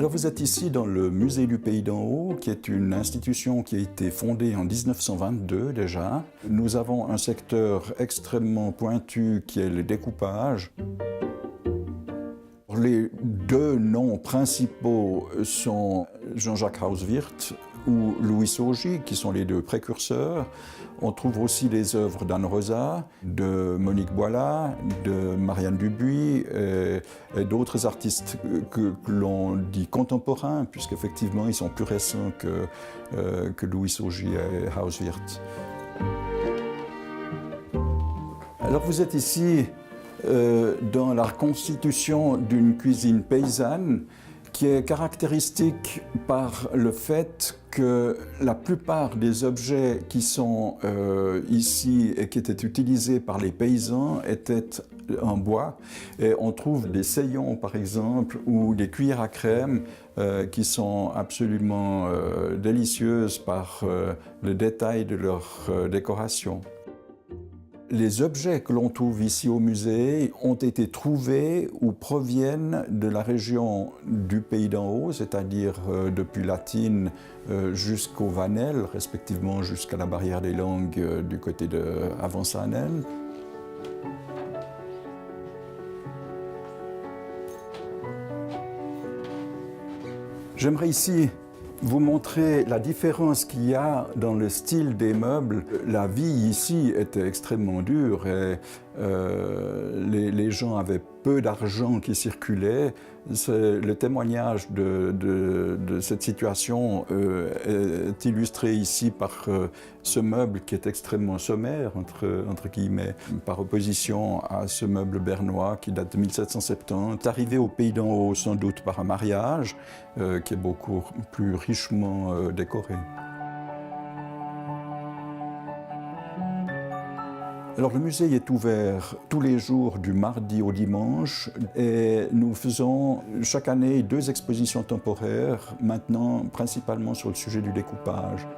Alors vous êtes ici dans le musée du Pays d'en Haut, qui est une institution qui a été fondée en 1922 déjà. Nous avons un secteur extrêmement pointu qui est le découpage. Les deux noms principaux sont Jean-Jacques Hauswirth ou Louis Saugy, qui sont les deux précurseurs. On trouve aussi les œuvres d'Anne Rosa, de Monique Boilat, de Marianne Dubuis et d'autres artistes que l'on dit contemporains, puisqu'effectivement ils sont plus récents que Louis Saugy et Hauswirth. Alors vous êtes ici dans la reconstitution d'une cuisine paysanne qui est caractéristique par le fait que la plupart des objets qui sont ici et qui étaient utilisés par les paysans étaient en bois. Et on trouve des seyons par exemple ou des cuillères à crème qui sont absolument délicieuses par le détail de leur décoration. Les objets que l'on trouve ici au musée ont été trouvés ou proviennent de la région du Pays d'en Haut, c'est-à-dire depuis Latine jusqu'au Vanel, respectivement jusqu'à la barrière des langues du côté de Avensanen. J'aimerais ici vous montrer la différence qu'il y a dans le style des meubles. La vie ici était extrêmement dure et les gens avaient peu d'argent qui circulait. Le témoignage de cette situation est illustré ici par ce meuble qui est extrêmement sommaire, entre guillemets, par opposition à ce meuble bernois qui date de 1770, arrivé au Pays d'en Haut sans doute par un mariage qui est beaucoup plus richement décoré. Alors le musée est ouvert tous les jours du mardi au dimanche et nous faisons chaque année 2 expositions temporaires, maintenant principalement sur le sujet du découpage.